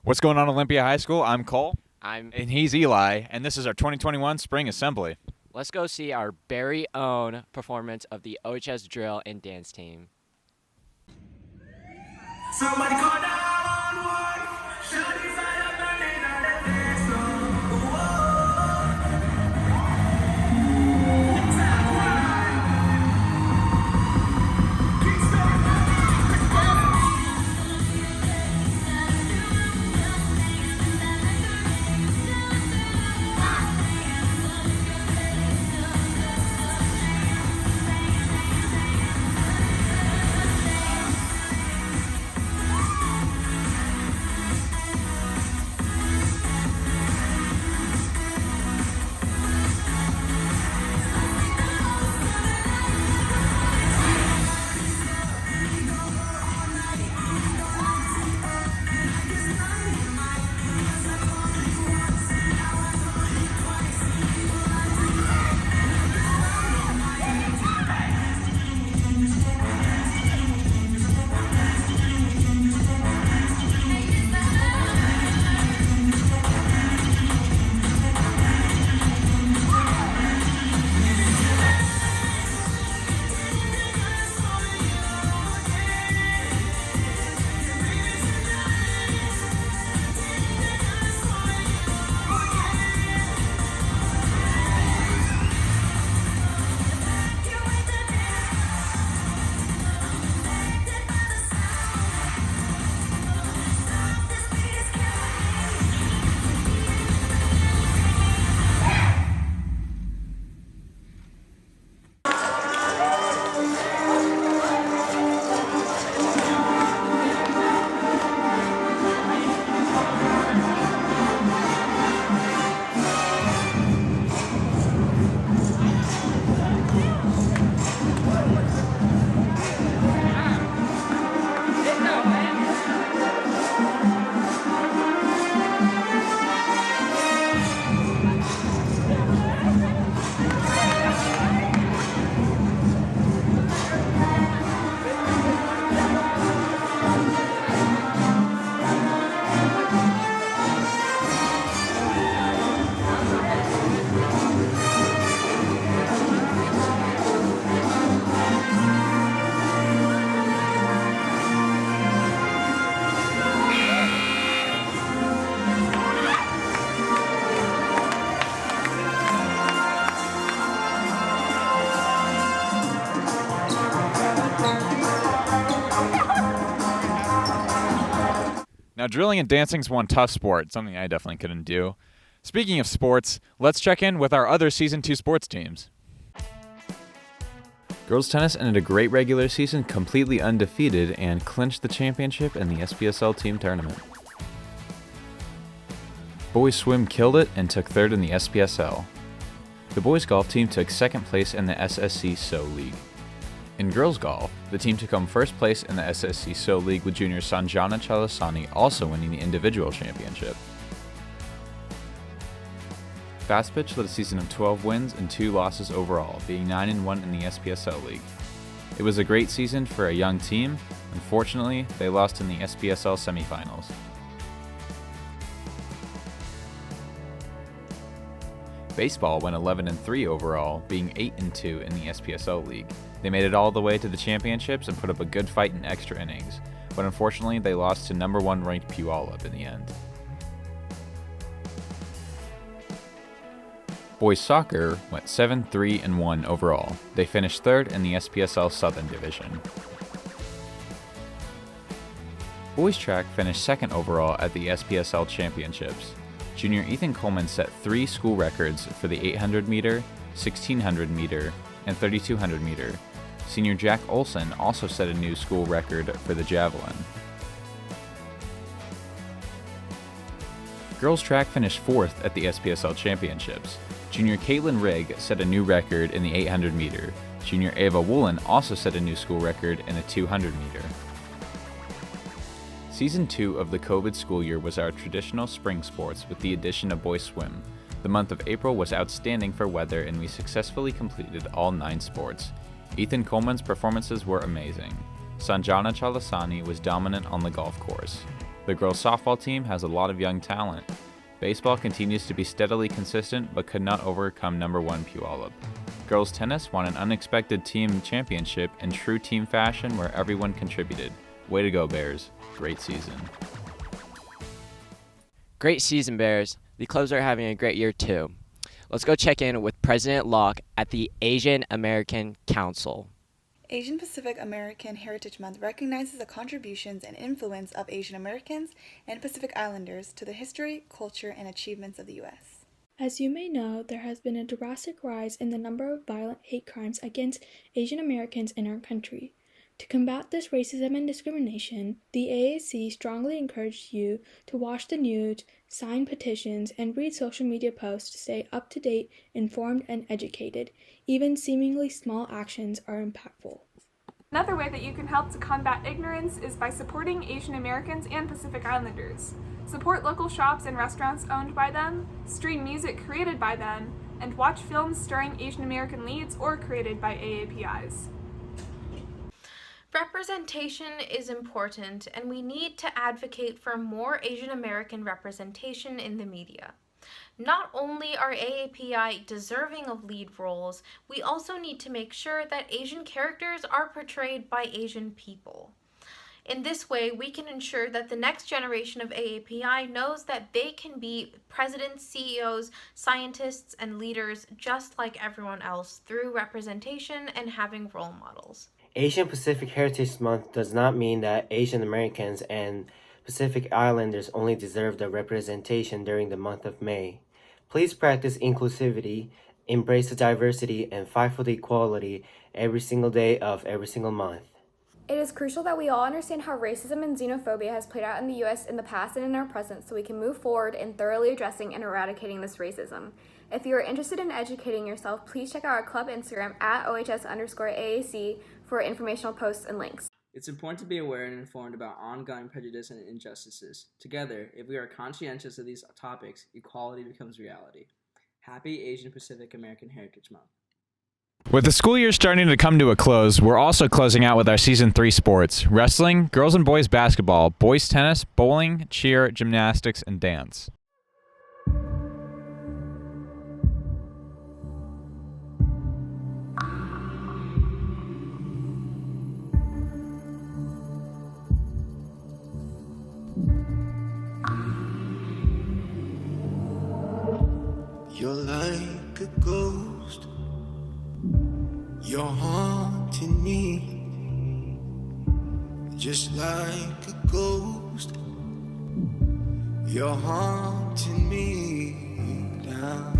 What's going on, Olympia High School? I'm Cole, I'm. and he's Eli, and this is our 2021 Spring Assembly. Let's go see our very own performance of the OHS drill and dance team. Somebody call 911. Shawty fire burning on the dance floor. Top right. Now, drilling and dancing's one tough sport, something I definitely couldn't do. Speaking of sports, let's check in with our other Season 2 sports teams. Girls tennis ended a great regular season completely undefeated and clinched the championship in the SPSL team tournament. Boys swim killed it and took third in the SPSL. The boys golf team took second place in the SSC SO League. In girls golf, the team took home first place in the SSC SO League with junior Sanjana Chalasani also winning the individual championship. Fast Pitch led a season of 12 wins and 2 losses overall, being 9-1 in the SPSL League. It was a great season for a young team. Unfortunately, they lost in the SPSL semifinals. Baseball went 11-3 overall, being 8-2 in the SPSL League. They made it all the way to the championships and put up a good fight in extra innings, but unfortunately they lost to number 1 ranked Puyallup in the end. Boys soccer went 7-3-1 overall. They finished third in the SPSL Southern Division. Boys track finished second overall at the SPSL Championships. Junior Ethan Coleman set 3 school records for the 800 meter, 1600 meter, and 3200 meter. Senior Jack Olson also set a new school record for the javelin. Girls track finished 4th at the SPSL Championships. Junior Caitlin Rigg set a new record in the 800 meter. Junior Ava Woolen also set a new school record in the 200 meter. Season 2 of the COVID school year was our traditional spring sports with the addition of boys swim. The month of April was outstanding for weather and we successfully completed all 9 sports. Ethan Coleman's performances were amazing. Sanjana Chalasani was dominant on the golf course. The girls' softball team has a lot of young talent. Baseball continues to be steadily consistent but could not overcome number 1 Puyallup. Girls tennis won an unexpected team championship in true team fashion where everyone contributed. Way to go, Bears. Great season. Great season, Bears. The clubs are having a great year too. Let's go check in with President Locke at the Asian American Council. Asian Pacific American Heritage Month recognizes the contributions and influence of Asian Americans and Pacific Islanders to the history, culture, and achievements of the U.S. As you may know, there has been a drastic rise in the number of violent hate crimes against Asian Americans in our country. To combat this racism and discrimination, the AAC strongly encourages you to watch the news, sign petitions, and read social media posts to stay up to date, informed, and educated. Even seemingly small actions are impactful. Another way that you can help to combat ignorance is by supporting Asian Americans and Pacific Islanders. Support local shops and restaurants owned by them, stream music created by them, and watch films starring Asian American leads or created by AAPIs. Representation is important, and we need to advocate for more Asian American representation in the media. Not only are AAPI deserving of lead roles, we also need to make sure that Asian characters are portrayed by Asian people. In this way, we can ensure that the next generation of AAPI knows that they can be presidents, CEOs, scientists, and leaders just like everyone else through representation and having role models. Asian Pacific Heritage Month does not mean that Asian Americans and Pacific Islanders only deserve the representation during the month of May. Please practice inclusivity, embrace the diversity, and fight for the equality every single day of every single month. It is crucial that we all understand how racism and xenophobia has played out in the U.S. in the past and in our present so we can move forward in thoroughly addressing and eradicating this racism. If you are interested in educating yourself, please check out our club Instagram at OHS_AAC for informational posts and links. It's important to be aware and informed about ongoing prejudice and injustices. Together, if we are conscientious of these topics, equality becomes reality. Happy Asian Pacific American Heritage Month. With the school year starting to come to a close, we're also closing out with our Season 3 sports: wrestling, girls and boys basketball, boys tennis, bowling, cheer, gymnastics, and dance. You're like a ghost. You're haunting me. Just like a ghost. You're haunting me now.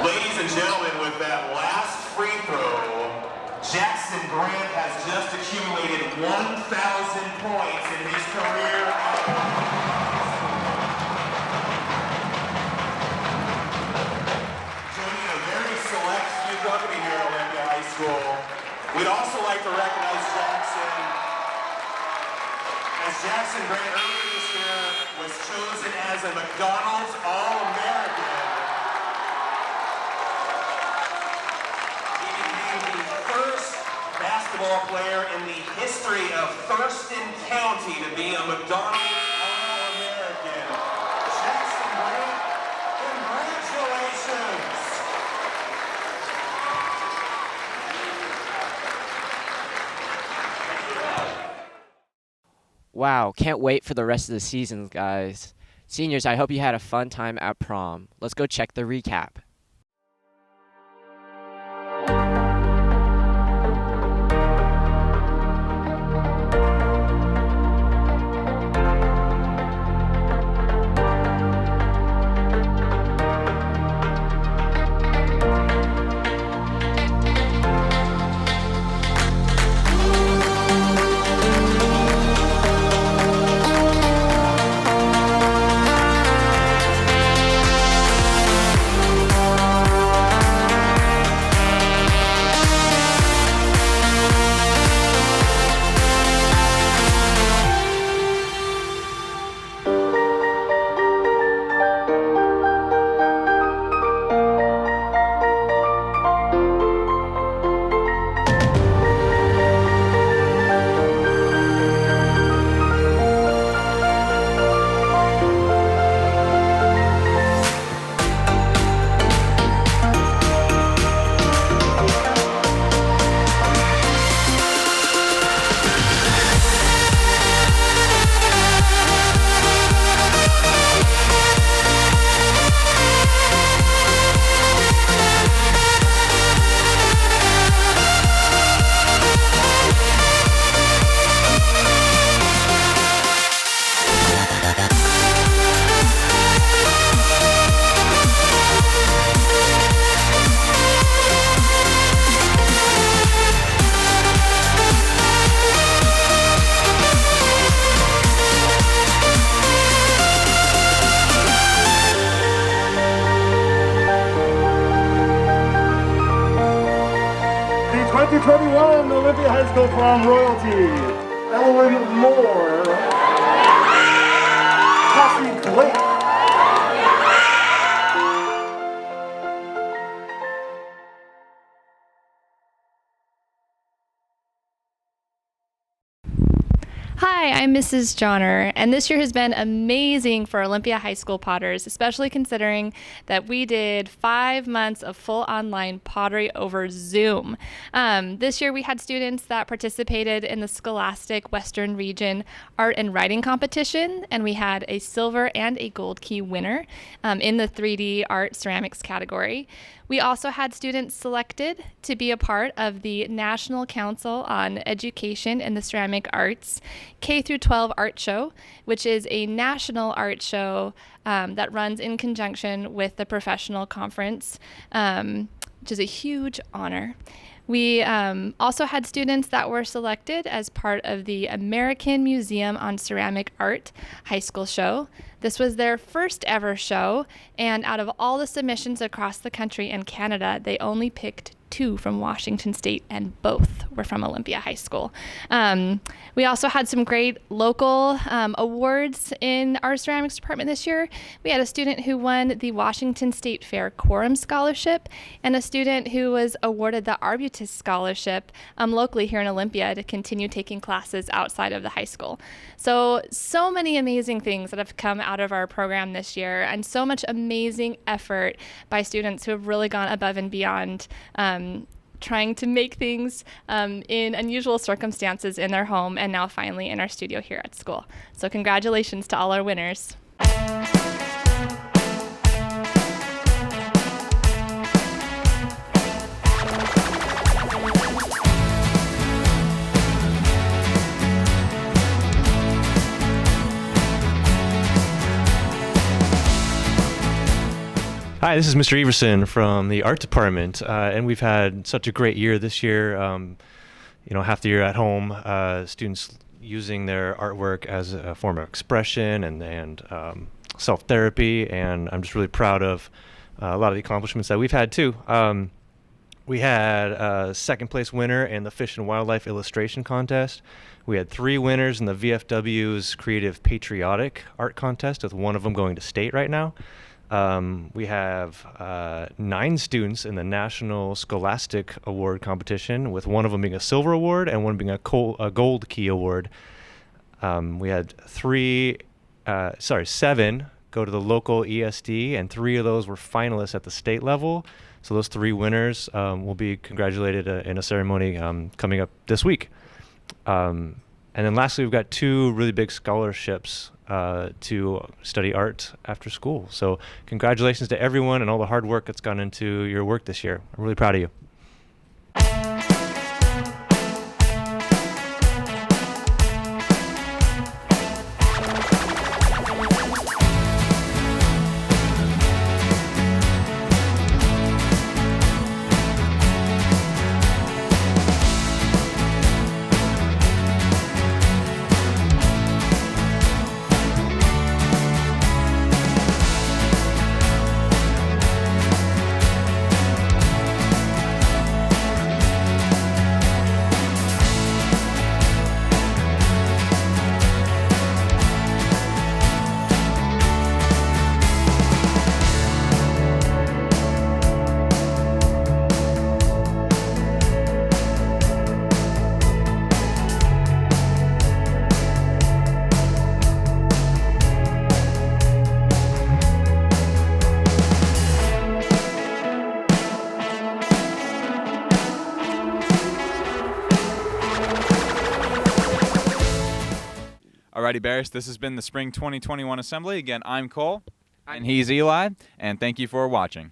Ladies and gentlemen, with that last free throw, Jackson Grant has just accumulated 1,000 points in his career. Joining a very select few company here at Olympia High School, we'd also like to recognize Jackson, as Jackson Grant earlier this year was chosen as a McDonald's All-American. Basketball player in the history of Thurston County to be a McDonald's All-American. Jackson Grant, congratulations! Wow, can't wait for the rest of the season, guys. Seniors, I hope you had a fun time at prom. Let's go check the recap. everyone, Olympia High School prom royalty. Ellen Moore. Cassie Blake. Hi, I'm Mrs. Johnner, and this year has been amazing for Olympia High School Potters, especially considering that we did 5 months of full online pottery over Zoom. This year we had students that participated in the Scholastic Western Region Art and Writing Competition, and we had a silver and a gold key winner in the 3D Art Ceramics category. We also had students selected to be a part of the National Council on Education in the Ceramic Arts K-12 Art Show, which is a national art show that runs in conjunction with the professional conference, which is a huge honor. We also had students that were selected as part of the American Museum on Ceramic Art High School Show. This was their first ever show, and out of all the submissions across the country and Canada, they only picked 2 from Washington State, and both were from Olympia High School. We also had some great local awards in our ceramics department this year. We had a student who won the Washington State Fair Quorum Scholarship, and a student who was awarded the Arbutus Scholarship locally here in Olympia to continue taking classes outside of the high school. So many amazing things that have come out of our program this year, and so much amazing effort by students who have really gone above and beyond trying to make things in unusual circumstances in their home, and now finally in our studio here at school. So congratulations to all our winners. Hi, this is Mr. Everson from the art department, and we've had such a great year this year. Half the year at home, students using their artwork as a form of expression and self-therapy, and I'm just really proud of a lot of the accomplishments that we've had too. We had a second place winner in the Fish and Wildlife Illustration Contest. We had 3 winners in the VFW's Creative Patriotic Art Contest, with one of them going to state right now. We have 9 students in the National Scholastic Award competition, with one of them being a silver award and one being a gold key award. We had 7 go to the local ESD, and 3 of those were finalists at the state level. So those 3 winners will be congratulated in a ceremony coming up this week. And then lastly, we've got 2 really big scholarships to study art after school. So congratulations to everyone and all the hard work that's gone into your work this year. I'm really proud of you. Alrighty, Bears, this has been the Spring 2021 Assembly. Again, I'm Cole. And he's Eli, and thank you for watching.